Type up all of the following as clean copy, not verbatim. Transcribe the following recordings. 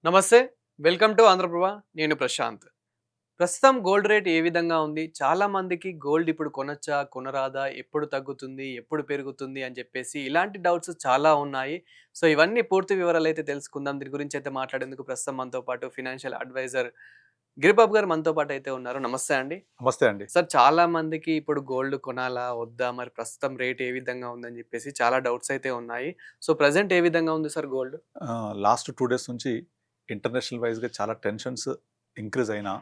నమస్తే. Welcome to Andhra Prabha. నేను ప్రశాంత్. ప్రస్తుతం గోల్డ్ రేట్ ఏ విధంగా ఉంది? చాలా మందికి గోల్డ్ ఇప్పుడు కొనొచ్చా? కొనరాదా? ఎప్పుడు తగ్గుతుంది? ఎప్పుడు పెరుగుతుంది? అని చెప్పేసి ఇలాంటి డౌట్స్ చాలా ఉన్నాయి. సో, ఇవన్నీ పూర్తి వివరాలైతే తెలుసుకుందాం. దీని గురించి అయితే మాట్లాడేందుకు ప్రస్తుతం మనతో పాటు ఫైనాన్షియల్ అడ్వైజర్ గిరిబాబు గారు మనతో పాటు అయితే ఉన్నారు. నమస్తే అండి. నమస్తే అండి. సార్, చాలా మందికి ఇప్పుడు గోల్డ్ కొనాలా? వద్దా? మరి ప్రస్తుతం రేట్ ఏ విధంగా ఉందని చెప్పేసి చాలా డౌట్స్ అయితే ఉన్నాయి. సో, ప్రెజెంట్ ఏ విధంగా ఉంది సార్ గోల్డ్? లాస్ట్ 2 డేస్ నుంచి ఇంటర్నేషనల్ వైస్‌గా చాలా టెన్షన్స్ ఇంక్రీజ్ అయినా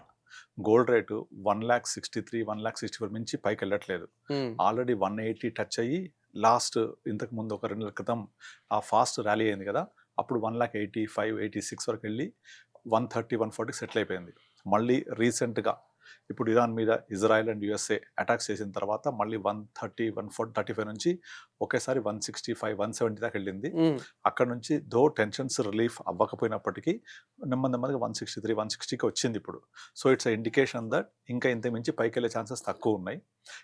గోల్డ్ రేటు 1,63,000, 1,64,000 మించి పైకెళ్ళట్లేదు. హ్మ్. ఆల్రెడీ 180 టచ్ అయ్యి లాస్ట్ ఇంతకు ముందు ఒక 2 నెలల క్రితం ఆ ఫాస్ట్ ర్యాలీ అయింది కదా! అప్పుడు 1,85,000, 86 వరకెళ్ళి 130, 140 సెటిల్ అయిపోయింది. మళ్ళీ రీసెంట్‌గా ఇప్పుడు ఇరాన్ మీద ఇజ్రాయెల్ అండ్ యూఎస్ఏ అటాక్స్ చేసిన తర్వాత మళ్ళీ 130, 140, 35 నుంచి ఒకేసారి 165, 170 దాకా వెళ్ళింది. హ్మ్. అక్కడ నుంచి టెన్షన్స్ రిలీఫ్ అవ్వకపోయినప్పటికీ నెమ్మదిగా 163, 160కి వచ్చింది ఇప్పుడు. సో ఇట్స్ ఇండికేషన్ దట్ ఇంకా ఇంత మించి పైకి వెళ్ళే ఛాన్సెస్ తక్కువ ఉన్నాయి.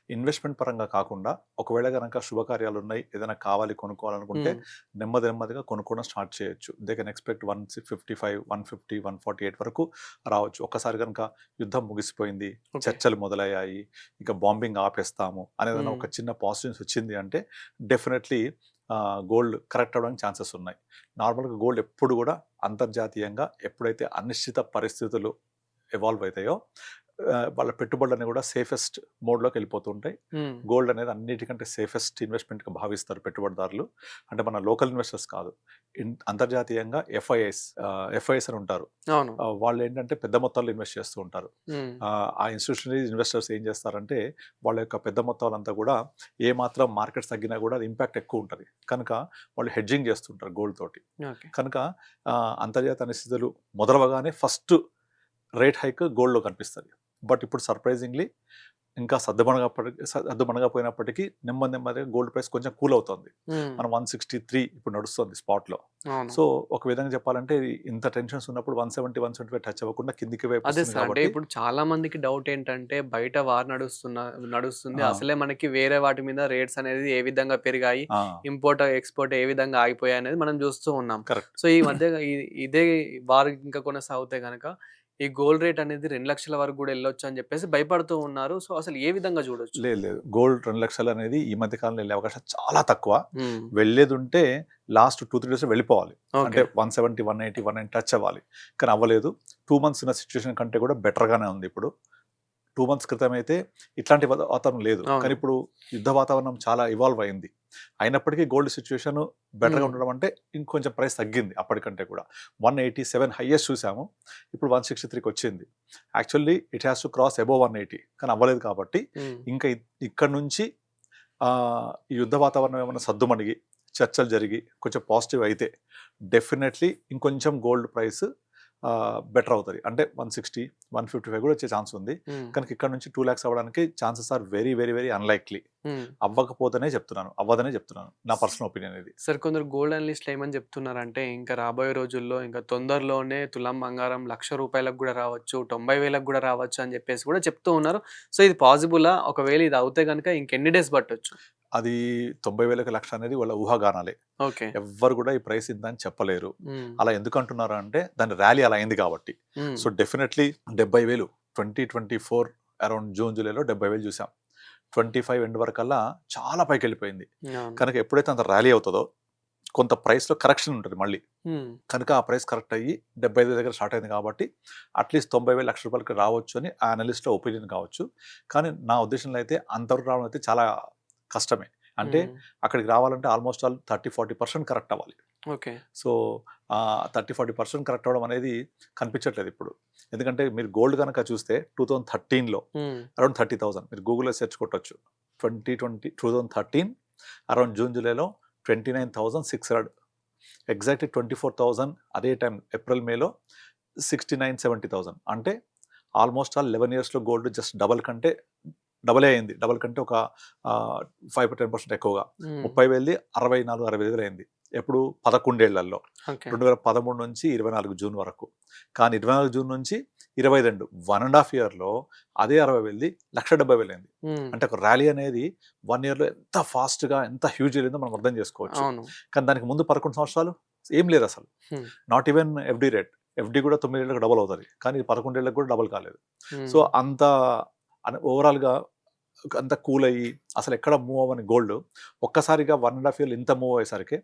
ఇన్వెస్ట్మెంట్ పరంగా కాకుండా ఒకవేళ కనుక శుభకార్యాలు ఉన్నాయి, ఏదైనా కావాలి కొనుక్కోవాలనుకుంటే హ్మ్. నెమ్మదిగా కొనుక్కోవడం స్టార్ట్ చేయొచ్చు. దే కెన్ ఎక్స్పెక్ట్ 155, 150, 148 వరకు రావచ్చు. ఒక్కసారి కనుక యుద్ధం ముగిసిపోయింది, ఓకే. చర్చలు మొదలయ్యాయి, ఇక బాంబింగ్ ఆపేస్తాము అనేదైనా హ్మ్. ఒక చిన్న పాజిటివ్స్ వచ్చింది అంటే డెఫినెట్లీ గోల్డ్ కరెక్ట్ అవ్వడానికి ఛాన్సెస్ ఉన్నాయి. నార్మల్గా గోల్డ్ ఎప్పుడు కూడా అంతర్జాతీయంగా ఎప్పుడైతే అనిశ్చిత పరిస్థితులు ఎవాల్వ్ అవుతాయో వాళ్ళ పెట్టుబడులన్నీ కూడా సేఫెస్ట్ మోడ్లోకి వెళ్ళిపోతూ ఉంటాయి. హ్మ్. గోల్డ్ అనేది అన్నిటికంటే సేఫెస్ట్ ఇన్వెస్ట్మెంట్గా భావిస్తారు పెట్టుబడిదారులు. అంటే మన లోకల్ ఇన్వెస్టర్స్ కాదు, అంతర్జాతీయంగా ఎఫ్ఐఎస్ అని ఉంటారు. అవును. వాళ్ళు ఏంటంటే పెద్ద మొత్తాల్లో ఇన్వెస్ట్ చేస్తూ ఉంటారు. హ్మ్. ఆ ఇన్స్టిట్యూషనల్ ఇన్వెస్టర్స్ ఏం చేస్తారంటే వాళ్ళ యొక్క పెద్ద మొత్తాలంతా కూడా ఏ మాత్రం మార్కెట్స్ తగ్గినా కూడా అది ఇంపాక్ట్ ఎక్కువ ఉంటుంది కనుక వాళ్ళు హెడ్జింగ్ చేస్తుంటారు గోల్డ్ తోటి. ఓకే. కనుక అంతర్జాతీయ పరిస్థితులు మొదలవగానే ఫస్ట్ రేట్ హైక్ గోల్డ్‌లో కనిపిస్తది. బట్ ఇప్పుడు సర్ప్రైజింగ్‌లీ ఇంకా సద్దుమణగపోయినప్పటికీ నెమ్మదిగా గోల్డ్ ప్రైస్ కొంచెం కూల్ అవుతోంది. హ్మ్. మనం 163 ఇప్పుడు నడుస్తుంది స్పాట్‌లో. అవును. సో, ఒక విధంగా చెప్పాలంటే ఇంత టెన్షన్స్ ఉన్నప్పుడు 170, 175 టచ్ అవ్వకుండా కిందికి వైపు అదే వస్తుంది సార్. అంటే కాబట్టి ఇప్పుడు చాలా మందికి డౌట్ ఏంటంటే బయట వార్ నడుస్తుంది. ఆ! అసలే మనకి వేరే వాటి మీద రేట్స్ అనేది ఏ విధంగా పెరిగాయి, ఆ! ఇంపోర్ట్, ఎక్స్‌పోర్ట్ ఏ విధంగా ఆగిపోయాయి అనేది మనం చూస్తూ ఉన్నాం. కరెక్ట్. సో, ఈ మధ్య ఇదే వార్ ఇంకా కొనసాగితే గనక ఈ గోల్డ్ రేట్ అనేది 2,00,000 వరకు గూడా ఎళ్ళొచ్చు అని చెప్పేసి భయపడుతూ ఉన్నారు. సో, అసలు ఏ విధంగా చూడొచ్చు? లేదు. గోల్డ్ 2,00,000 అనేది ఈ మధ్య కాలంలో వెళ్ళే అవకాశం చాలా తక్కువ. హ్మ్. వెళ్ళేదుంటే లాస్ట్ 2, 3 డేస్‌లో వెళ్ళిపోవాలి. అంటే ఓకే. 170, 180, 190 టచ్ అవ్వాలి. కానీ అవ్వలేదు. 2 మంత్స్ ఉన్న సిట్యుయేషన్ కంటే కూడా బెటర్‌గానే ఉంది ఇప్పుడు. 2 మంత్స్ క్రితం అయితే ఇట్లాంటి వాతావరణం లేదు. అవును. కానీ ఇప్పుడు యుద్ధ వాతావరణం చాలా ఇవాల్వ్ అయింది. అయినప్పటికీ గోల్డ్ సిట్యుయేషన్ బెటర్‌గా హ్మ్. ఉండడం అంటే ఇంకొంచెం ప్రైస్ తగ్గింది అప్పటికంటే కూడా. 187 హైయెస్ట్ చూసాము. ఇప్పుడు 163కి వచ్చింది. Actually it has to cross above 180 కానీ అవ్వలేదు కాబట్టి హ్మ్. ఇంకా ఇక్కడి నుంచి ఈ యుద్ధ వాతావరణం ఏమైనా సద్దుమణిగి, చర్చలు జరిగి కొంచెం పాజిటివ్ అయితే డెఫినెట్‌లీ ఇంకొంచెం గోల్డ్ ప్రైస్ బెటర్ అవుతది. అంటే 160, 155 కూడా వచ్చే ఛాన్స్ ఉంది. హ్మ్. కనుక ఇక్కడ నుంచి 2,00,000 అవ్వడానికి ఛాన్సెస్ ఆర్ వెరీ అన్‌లైక్లీ. హ్మ్. అవ్వదనే చెప్తున్నాను. నా పర్సనల్ ఒపీనియన్ ఇది. సార్, కొందరు గోల్డ్ అనలిస్ట్‌లు ఏమని చెప్తున్నారంటే, ఇంకా రాబోయే రోజుల్లో ఇంకా తొందరలోనే తులం బంగారం ₹1,00,000 గూడా రావచ్చు, 90,000 గూడా రావచ్చు అని చెప్పేసి కూడా చెప్తూ ఉన్నారు. సో, ఇది పాజిబులా? ఒకవేళ ఇది అవుతే గనుక ఇంకెన్ని డేస్ పట్టొచ్చు? అది 90,000కి లక్ష అనేది వాళ్ళ ఊహాగానాలే. ఓకే. ఎవ్వరు కూడా ఈ ప్రైస్ ఇంతని చెప్పలేరు. హ్మ్. అలా ఎందుకు అంటున్నారు అంటే దాని ర్యాలీ అలా అయింది కాబట్టి. హ్మ్. సో, డెఫినెట్‌లీ 70,000 2024 అరౌండ్ జూన్, జూలైలో 70,000 చూసాం. 25 ఎండ్ వరకల్లా చాలా పైకెళ్ళిపోయింది. అవును. కనుక ఎప్పుడైతే అంత ర్యాలీ అవుతదో కొంత ప్రైస్‌లో కరెక్షన్ ఉంటది మళ్ళీ. హ్మ్. కనుక ఆ ప్రైస్ కరెక్ట్ అయ్యి 75 దగ్గర స్టార్ట్ అయింది కాబట్టి అట్‌లీస్ట్ 90,000 ₹1,00,000 రావచ్చు అని ఆ అనలిస్ట్‌ల ఒపీనియన్ కావచ్చు. కానీ నా ఉద్దేశంలో అయితే అంతవరకు రావడం అయితే చాలా కష్టమే. అంటే హ్మ్. అక్కడికి రావాలంటే ఆల్‌మోస్ట్ ఆల్ 30, 40% కరెక్ట్ అవ్వాలి. ఓకే. సో, 30, 40% కరెక్ట్ అవ్వడం అనేది కనిపించట్లేదు ఇప్పుడు. ఎందుకంటే మీరు గోల్డ్ గనక చూస్తే 2013లో హ్మ్. అరౌండ్ 30,000 మీరు గూగుల్‌లో సెర్చ్ కొట్టొచ్చు. 2013 అరౌండ్ జూన్, జూలైలో 29,600 ఎగ్జాక్ట్‌లీ 24,000 అదే టైం ఏప్రిల్, మేలో 69,000, 70,000 అంటే ఆల్‌మోస్ట్ ఆల్ 11 ఇయర్స్‌లో గోల్డ్ జస్ట్ డబలే అయింది. డబల్ కంటే ఒక 5-10% ఎక్కువగా. హ్మ్. 30,000ది 64, 65,000 అయింది. ఎప్పుడు 11 ఏళ్లలో. ఓకే. 2013 నుంచి 24 జూన్ వరకు. కానీ 24 జూన్ నుంచి 22 1½ ఇయర్‌లో అదే 60,000ది 1,70,000 అయింది. హ్మ్. అంటే ఒక ర్యాలీ అనేది 1 ఇయర్‌లో ఎంత ఫాస్ట్‌గా, ఎంత హ్యూజ్ ఎళ్ళిందో మనం అర్థం చేసుకోవచ్చు. అవును. కానీ దానికి ముందు 11 సంవత్సరాలు ఏం లేదసలు. హ్మ్. Not even FD rate. FD కూడా 9 ఏళ్ళకి డబుల్ అవుతుంది, కానీ ఇది 11 ఏళ్ళకి కూడా డబుల్ కాలేదు. సో అంత ఓవరాల్గా అంత కూల్ అయ్యి అసలు ఎక్కడ మూవ్ అవ్వని గోల్డ్ ఒక్కసారిగా 1.5 ఇయర్ ఇంత మూవ్ అయ్యేసరికి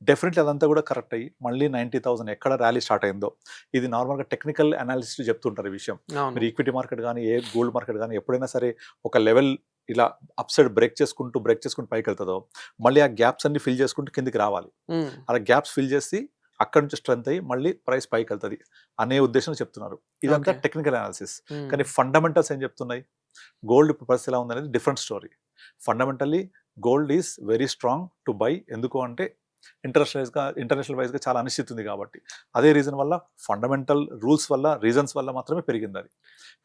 డెఫినెట్లీ అదంతా కూడా కరెక్ట్ అయ్యి మళ్ళీ 90,000 ఎక్కడ ర్యాలీ స్టార్ట్ అయిందో, ఇది నార్మల్గా టెక్నికల్ అనాలిసిస్ట్ చెప్తుంటారు ఈ విషయం. మీరు ఈక్విటీ మార్కెట్ కానీ ఏ గోల్డ్ మార్కెట్ కానీ ఎప్పుడైనా సరే ఒక లెవెల్ ఇలా అప్ సైడ్ బ్రేక్ చేసుకుంటూ పైకి వెళ్తుందో మళ్ళీ ఆ గ్యాప్స్ అన్ని ఫిల్ చేసుకుంటూ కిందికి రావాలి. అలా గ్యాప్స్ ఫిల్ చేసి అక్కడ నుంచి స్ట్రెంత్ అయ్యి మళ్ళీ ప్రైస్ పైకి వెళ్తుంది అనే ఉద్దేశంలో చెప్తున్నారు. ఇదంతా టెక్నికల్ అనాలిసిస్. కానీ ఫండమెంటల్స్ ఏం చెప్తున్నాయి? గోల్డ్ పరిస్థితి ఎలా ఉందనేది different story. Fundamentally gold is very strong to buy. ఎందుకు అంటే ఇంటర్నేషనల్ వైజ్గా చాలా అనిశ్చితి ఉంది కాబట్టి. అదే రీజన్ వల్ల ఫండమెంటల్ రూల్స్ వల్ల రీజన్స్ వల్ల మాత్రమే పెరిగింది అది.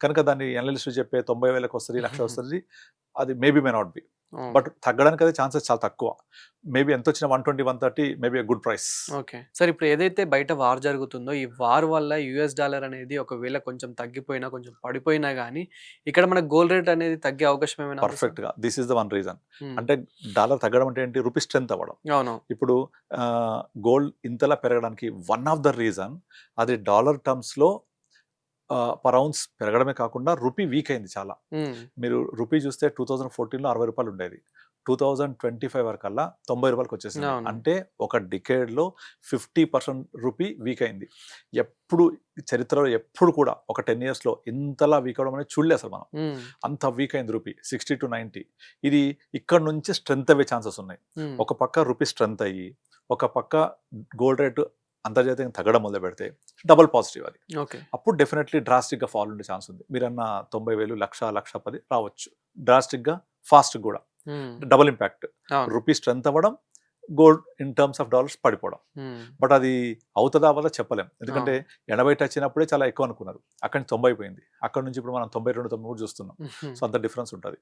కనుక దాన్ని అనలిస్టులు చెప్పే 90,000 వస్తుంది, 1,00,000 వస్తుంది, అది maybe may not be. But తగ్గడానికి అయితే ఛాన్సెస్ చాలా తక్కువ. మేబీ ఎంత వచ్చిన 120, 130 maybe good price. Okay sir, ఇప్పుడు ఏదైతే బయట వార్ జరుగుతుందో ఈ వార్ వల్ల యుఎస్ డాలర్ అనేది ఒకవేళ కొంచెం తగ్గిపోయినా కొంచెం పడిపోయినా కానీ ఇక్కడ మన గోల్డ్ రేట్ అనేది తగ్గే అవకాశం ఏమైనా? పర్ఫెక్ట్ గా this is the one reason. అంటే డాలర్ తగ్గడం అంటే ఏంటి? రూపీ స్ట్రెంత్ అవ్వడం. అవును. ఇప్పుడు గోల్డ్ ఇంతలా పెరగడానికి వన్ ఆఫ్ ద రీజన్ అది డాలర్ టర్మ్స్ లో పర్ ఔన్స్ పెరగడమే కాకుండా రూపీ వీక్ అయింది చాలా. మీరు రూపీ చూస్తే 2014లో 60 రూపాయలు ఉండేది, 2025 వరకల్లా 90 రూపాయలకి వచ్చేసింది. అంటే ఒక డికేడ్లో 50% రూపీ వీక్ అయింది. ఎప్పుడు చరిత్రలో ఎప్పుడు కూడా ఒక 10 yearsలో ఇంతలా వీక్ అవడం అనేది చూడలేదు అసలు మనం. అంత వీక్ అయింది రూపీ 60 to 90. ఇది ఇక్కడ నుంచి స్ట్రెంత్ అయ్యే ఛాన్సెస్ ఉన్నాయి. ఒక పక్క రూపీ స్ట్రెంత్ అయ్యి ఒక పక్క గోల్డ్ రేటు అంతర్జాతీయంగా తగ్గడం మొదలు పెడితే డబల్ పాజిటివ్ అది. అప్పుడు డెఫినెట్లీ డ్రాస్టిక్గా ఫాల్ ఉండే ఛాన్స్ ఉంది. మీరన్న 90,000, 1,10,000 రావచ్చు డ్రాస్టిక్గా, ఫాస్ట్ కూడా. డబుల్ ఇంపాక్ట్, రూపీ స్ట్రెంత్ అవ్వడం, gold in terms of dollars పడిపోవడం. బట్ అది అవుతుందా అవ్వదా చెప్పలేం. ఎందుకంటే 80 టచ్ అయినప్పుడే చాలా ఎక్కువ అనుకున్నారు, అక్కడి నుంచి 90 అయిపోయింది. అక్కడ నుంచి ఇప్పుడు మనం 92, 93 చూస్తున్నాం. సో అంత డిఫరెన్స్ ఉంటుంది.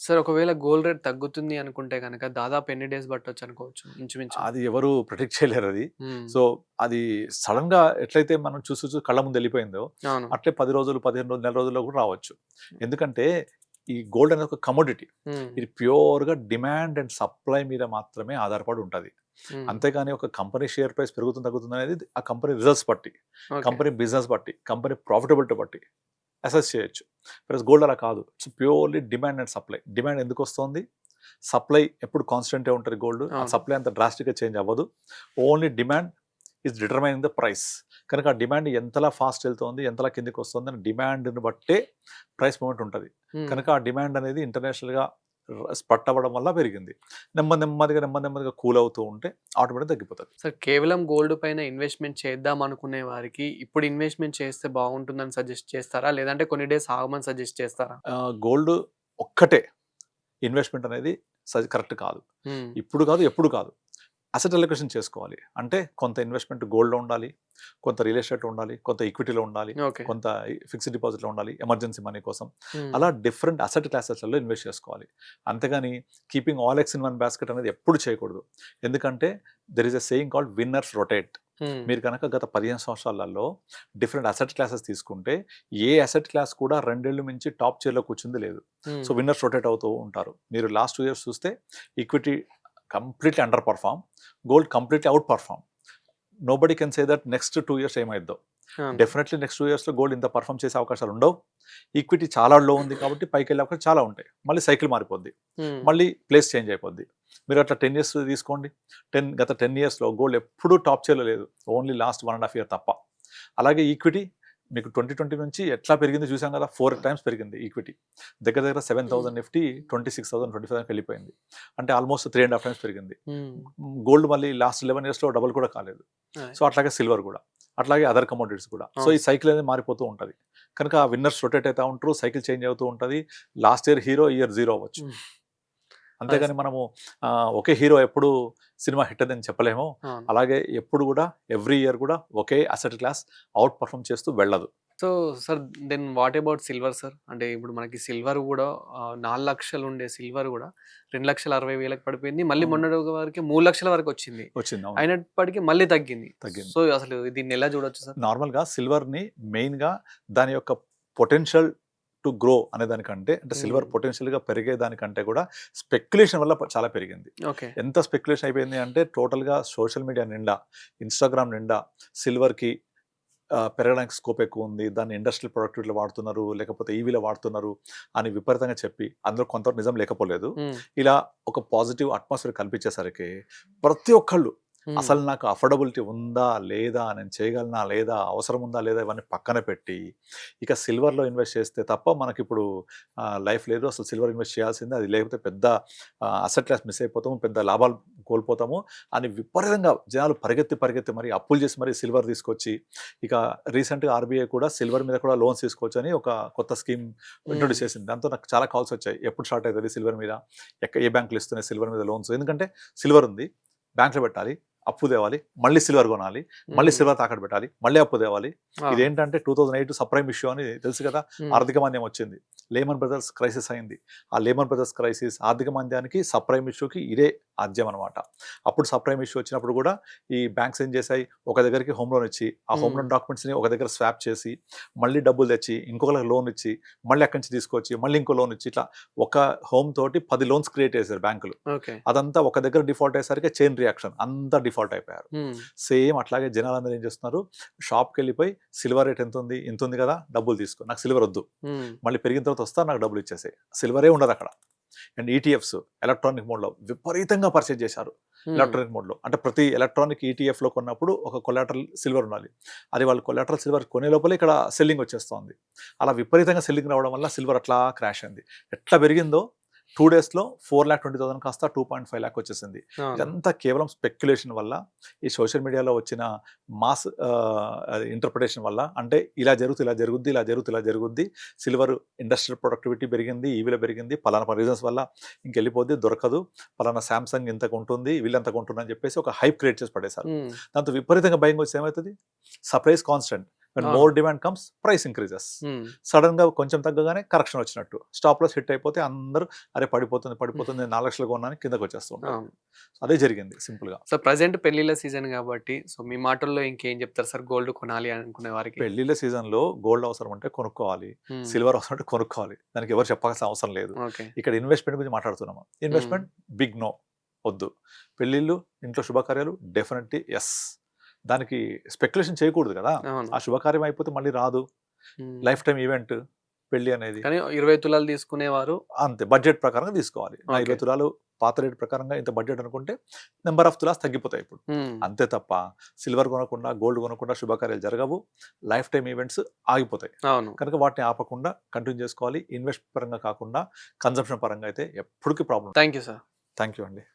సార్ ఒకవేళ గోల్డ్ రేట్ తగ్గుతుంది అనుకుంటే కనుక దాదాపు ఎన్ని డేస్ పట్టొచ్చు అనుకోవచ్చు ఇంచుమించు? అది ఎవరు ప్రిడిక్ట్ చేయలేరు అది. సో అది సడన్ గా ఎట్లయితే మనం చూసి కళ్ళ ముందు వెళ్ళిపోయిందో అట్లే 10 రోజులు, 15 రోజులు, నెల రోజుల్లో కూడా రావచ్చు. ఎందుకంటే ఈ గోల్డ్ అనేది ఒక కమోడిటీ. ఇది ప్యూర్ గా డిమాండ్ అండ్ సప్లై మీద మాత్రమే ఆధారపడి ఉంటుంది. అంతేగాని ఒక కంపెనీ షేర్ ప్రైస్ పెరుగుతుంది తగ్గుతుంది అనేది ఆ కంపెనీ రిజల్ట్స్ బట్టి, కంపెనీ బిజినెస్ బట్టి, కంపెనీ ప్రాఫిటబిలిటీ బట్టి అసెస్ చేయొచ్చు. ప్లస్ గోల్డ్ అలా కాదు, it's purely demand and supply. Demand ఎందుకు వస్తుంది? సప్లై ఎప్పుడు కాన్స్టెంటే ఉంటుంది గోల్డ్. ఆ సప్లై అంత డ్రాస్టిక్గా చేంజ్ అవ్వదు. Only demand is determining the price. కనుక ఆ డిమాండ్ ఎంతలా ఫాస్ట్ వెళ్తుంది, ఎంతలా కిందికి వస్తుంది అని డిమాండ్ని బట్టే ప్రైస్ మూమెంట్ ఉంటుంది. కనుక ఆ డిమాండ్ అనేది ఇంటర్నేషనల్గా స్పట్ అవ్వడం వల్ల పెరిగింది. నెమ్మదిగా కూల్ అవుతూ ఉంటే ఆటోమేటిక్ తగ్గిపోతుంది. సార్ కేవలం గోల్డ్ పైన ఇన్వెస్ట్మెంట్ చేద్దాం అనుకునే వారికి ఇప్పుడు ఇన్వెస్ట్మెంట్ చేస్తే బాగుంటుందని సజెస్ట్ చేస్తారా, లేదంటే కొన్ని డేస్ ఆగమని సజెస్ట్ చేస్తారా? గోల్డ్ ఒక్కటే ఇన్వెస్ట్మెంట్ అనేది కరెక్ట్ కాదు. ఇప్పుడు కాదు, ఎప్పుడు కాదు. అసెట్ అలొకేషన్ చేసుకోవాలి. అంటే కొంత ఇన్వెస్ట్మెంట్ గోల్డ్లో ఉండాలి, కొంత రియల్ ఎస్టేట్లో ఉండాలి, కొంత ఈక్విటీలో ఉండాలి, కొంత ఫిక్స్డ్ డిపాజిట్లో ఉండాలి ఎమర్జెన్సీ మనీ కోసం. అలా డిఫరెంట్ అసెట్ క్లాసెస్లలో ఇన్వెస్ట్ చేసుకోవాలి. అంతేగాని keeping all eggs in one basket అనేది ఎప్పుడు చేయకూడదు. ఎందుకంటే there is a saying called winners rotate. మీరు కనుక గత 15 సంవత్సరాలలో డిఫరెంట్ అసెట్ క్లాసెస్ తీసుకుంటే ఏ అసెట్ క్లాస్ కూడా 2 ఏళ్ళు మించి టాప్ చైర్లో కూర్చుంది లేదు. సో విన్నర్స్ రొటేట్ అవుతూ ఉంటారు. మీరు లాస్ట్ 2 years చూస్తే equity completely underperform, gold completely outperform. Nobody can say that next 2 years ఏమైద్దో. డెఫినెట్లీ నెక్స్ట్ 2 yearsలో గోల్డ్ ఇంత పర్ఫామ్ చేసే అవకాశాలు ఉండవు. ఈక్విటీ చాలా లో ఉంది కాబట్టి పైకి వెళ్ళే అవకాశాలు చాలా ఉంటాయి. మళ్ళీ సైకిల్ మారిపోద్ది, మళ్ళీ ప్లేస్ చేంజ్ అయిపోద్ది. మీరు అట్లా 10 years తీసుకోండి. గత 10 yearsలో గోల్డ్ ఎప్పుడూ టాప్ చైర్లో లేదు, ఓన్లీ లాస్ట్ 1.5 year తప్ప. అలాగే ఈక్విటీ మీకు 2020 నుంచి ఎట్లా పెరిగింది చూసాం కదా, 4 times పెరిగింది ఈక్విటీ. దగ్గర 7,000 నిఫ్టీ 26,000, 25,000 వెళ్ళిపోయింది. అంటే ఆల్మోస్ట్ 3.5 times పెరిగింది. గోల్డ్ మళ్ళీ లాస్ట్ 11 yearsలో డబుల్ కూడా కాలేదు. సో అట్లాగే సిల్వర్ కూడా, అట్లాగే అదర్ కమోడిటీస్ కూడా. సో ఈ సైకిల్ అనేది మారిపోతూ ఉంటుంది. కనుక విన్నర్స్ రొటేట్ అవుతూ ఉంటారు, సైకిల్ చేంజ్ అవుతూ ఉంటుంది. Last year hero, year zero అవ్వచ్చు. అంతేగాని మనము ఒకే హీరో ఎప్పుడు సినిమా హిట్ అని చెప్పలేము. అలాగే ఎప్పుడు కూడా ఎవ్రీ ఇయర్ కూడా ఒకే అసెట్ క్లాస్ అవుట్ పర్ఫామ్ చేస్తూ వెళ్ళదు. So sir then what about silver sir? అంటే ఇప్పుడు మనకి సిల్వర్ కూడా 4 లక్షలు ఉండే సిల్వర్ కూడా 2,60,000 పడిపోయింది. మళ్ళీ మొన్నటి వరకు 3 లక్షల వరకు వచ్చింది. అయినప్పటికీ మళ్ళీ తగ్గింది. సో అసలు దీన్ని ఎలా చూడొచ్చు సార్? నార్మల్గా సిల్వర్ని మెయిన్గా దాని యొక్క పొటెన్షియల్ టు గ్రో అనే దానికంటే, అంటే సిల్వర్ పొటెన్షియల్గా పెరిగేదానికంటే కూడా స్పెక్యులేషన్ వల్ల చాలా పెరిగింది. ఎంత స్పెక్యులేషన్ అయిపోయింది అంటే టోటల్గా సోషల్ మీడియా నిండా, ఇన్స్టాగ్రామ్ నిండా సిల్వర్కి పెరగడానికి స్కోప్ ఎక్కువ ఉంది, దాన్ని ఇండస్ట్రియల్ ప్రొడక్టివిటీలో వాడుతున్నారు, లేకపోతే ఈవీలో వాడుతున్నారు అని విపరీతంగా చెప్పి అందులో కొంత నిజం లేకపోలేదు. హ్మ్. ఇలా ఒక పాజిటివ్ అట్మాస్ఫియర్ కల్పించేసరికి ప్రతి ఒక్కళ్ళు హ్మ్. అసలు నాకు అఫోర్డబిలిటీ ఉందా లేదా, నేను చేయగలనా లేదా, అవసరం ఉందా లేదా, ఇవన్నీ పక్కన పెట్టి ఇక సిల్వర్లో ఇన్వెస్ట్ చేస్తే తప్ప మనకిప్పుడు లైఫ్ లేదు, అసలు సిల్వర్ ఇన్వెస్ట్ చేయాల్సిందే, అది లేకపోతే పెద్ద అసెట్ క్లాస్ మిస్ అయిపోతాము, పెద్ద లాభాలు కోల్పోతాము అని విపరీతంగా జనాలు పరిగెత్తి మరి అప్పులు చేసి మరి సిల్వర్ తీసుకొచ్చి, ఇక రీసెంట్గా ఆర్బీఐ కూడా సిల్వర్ మీద కూడా లోన్స్ తీసుకోవచ్చు అని ఒక కొత్త స్కీమ్ హ్మ్. ఇంట్రొడ్యూస్ చేసింది. దాంతో నాకు చాలా కాల్స్ వచ్చాయి, ఎప్పుడు స్టార్ట్ అవుతుంది సిల్వర్ మీద, ఏ బ్యాంకులు ఇస్తున్నాయి సిల్వర్ మీద లోన్స్, ఎందుకంటే సిల్వర్ ఉంది, బ్యాంకులో పెట్టాలి, అప్పు తేవాలి, మళ్ళీ సిల్వర్ కొనాలి, మళ్ళీ హ్మ్. సిల్వర్ తాకట్టు పెట్టాలి, మళ్ళీ అప్పు తేవాలి. అవును. ఇదేంటంటే 2008 సబ్‌ప్రైమ్ ఇష్యూ అని తెలుసు కదా, హ్మ్. ఆర్థిక మాంద్యం వచ్చింది, లేమన్ బ్రదర్స్ క్రైసిస్ అయింది. ఆ లేమన్ బ్రదర్స్ క్రైసిస్, ఆర్థిక మాంద్యానికి సబ్‌ప్రైమ్ ఇష్యూకి ఇదే ఆద్యం అనమాట. అప్పుడు సబ్‌ప్రైమ్ ఇష్యూ వచ్చినప్పుడు కూడా ఈ బ్యాంక్స్ ఏం చేశాయి, ఒక దగ్గరికి హోమ్ లోన్ ఇచ్చి, ఆ హోమ్ హ్మ్. లోన్ డాక్యుమెంట్స్ని ఒక దగ్గర స్వాప్ చేసి, మళ్ళీ డబ్బులు తెచ్చి ఇంకొకరికి లోన్ ఇచ్చి, మళ్ళీ అక్కడి నుంచి తీసుకొచ్చి మళ్ళీ ఇంకో లోన్ ఇచ్చి, ఇట్లా ఒక హోమ్ తోటి 10 లోన్స్ క్రియేట్ చేశారు బ్యాంకులు. ఓకే. అదంతా ఒక దగ్గర డిఫాల్ట్ అయ్యేసరికి చైన్ రియాక్షన్ అంతా డిఫాల్ట్ అయిపోయారు. హ్మ్. సేమ్ అట్లాగే జనాలందరూ ఏం చేస్తున్నారు, షాప్కి వెళ్ళిపోయి సిల్వర్ రేట్ ఎంత ఉంది, ఇంత ఉంది కదా, డబ్బులు తీసుకో, నాకు సిల్వర్ వద్దు, హ్మ్. మళ్ళీ పెరిగిన తర్వాత వస్తా, నాకు డబ్బులు ఇచ్చేసాయి, సిల్వరే ఉండదు అక్కడ. అండ్ ఈటీఎఫ్స్ ఎలక్ట్రానిక్ మోడ్లో విపరీతంగా పర్చేజ్ చేశారు. హ్మ్. ఎలక్ట్రానిక్ మోడ్లో అంటే ప్రతి ఎలక్ట్రానిక్ ఈటీఎఫ్లో కొన్నప్పుడు ఒక కొలాటరల్ సిల్వర్ ఉండాలి, అది వాళ్ళు కొలాటరల్ సిల్వర్ కొనే లోపల ఇక్కడ సెల్లింగ్ వచ్చేస్తుంది. అలా విపరీతంగా సెల్లింగ్ రావడం వల్ల సిల్వర్ అట్లా క్రాష్ అయింది. ఎట్లా పెరిగిందో 2 డేస్లో 4,20,000 కాస్త 2.5 lakh వచ్చేసింది. అవును. ఇదంతా కేవలం స్పెక్యులేషన్ వల్ల, ఈ సోషల్ మీడియాలో వచ్చిన మాస్ ఇంటర్ప్రిటేషన్ వల్ల, అంటే ఇలా జరుగుతుంది, ఇలా జరుగుద్ది, ఇలా జరుగుతుంది, ఇలా జరుగుద్ది, సిల్వర్ ఇండస్ట్రియల్ ప్రొడక్టివిటీ పెరిగింది, ఈవీలో పెరిగింది, పలానా రీజన్స్ వల్ల ఇంకెళ్ళిపోద్ది, దొరకదు, పలానా సామ్సంగ్ ఇంతకు ఉంటుంది, వీళ్ళంతకు ఉంటుంది అని చెప్పేసి ఒక హైప్ క్రియేట్ చేసి పడేశారు. హ్మ్. దాంతో విపరీతంగా బయింగ్ వచ్చి ఏమవుతుంది, సప్లైస్ కాన్స్టెంట్, వెన్ అవును. More demand comes price increases. హ్మ్. సడన్గా కొంచెం తగ్గగానే కరెక్షన్ వచ్చినట్టు స్టాప్ లాస్ హిట్ అయిపోతే అందరూ అరే పడిపోతుంది, నేను 4 లక్షలు కొన్నాను కిందకు వచ్చేస్తూ ఉంటారు. అవును. అదే జరిగింది సింపుల్గా. సో, ప్రెజెంట్ పెళ్ళిళ్ళ సీజన్ గాబట్టి, సో, మీ మాటల్లో ఇంకేం జెప్తారు సార్ గోల్డ్ కొనాలి అనుకునే వారికి? పెళ్లిళ్ళ సీజన్లో గోల్డ్ అవసరం అంటే కొనుక్కోవాలి, హ్మ్. సిల్వర్ అవసరం అంటే కొనుక్కోవాలి, దానికి ఎవరు చెప్పాల్సిన అవసరం లేదు. ఓకే. ఇక్కడ ఇన్వెస్ట్మెంట్ గురించి మాట్లాడుతున్నాము, హ్మ్. ఇన్వెస్ట్మెంట్ బిగ్ నో, వద్దు. పెళ్ళిళ్ళు, ఇంట్లో శుభకార్యాలు డెఫినెట్లీ ఎస్, దానికి స్పెక్యులేషన్ చేయకూడదు కదా, అవును. ఆ శుభకార్యం అయిపోతే మళ్ళీ రాదు, హ్మ్. లైఫ్ టైం ఈవెంట్ పెళ్లి అనేది. కానీ 20 తులాలు తీసుకునేవారు అంతే బడ్జెట్ ప్రకారంగా తీసుకోవాలి. నా ఓకే. 20 తులాలు పాత రేట్ ప్రకారంగా ఇంత బడ్జెట్ అనుకుంటే నెంబర్ ఆఫ్ తులాస్ తగ్గిపోతాయి ఇప్పుడు. హ్మ్. అంతే తప్ప సిల్వర్ కొనకుండా, గోల్డ్ కొనకుండా శుభకార్యాలు జరగవు, లైఫ్ టైమ్ ఈవెంట్స్ ఆగిపోతాయి. అవును. కనుక వాటిని ఆపకుండా కంటిన్యూ చేసుకోవాలి. ఇన్వెస్ట్ పరంగా కాకుండా కన్జంప్షన్ పరంగా అయితే ఎప్పటికీ problem. Thank you sir. Thank you అండి.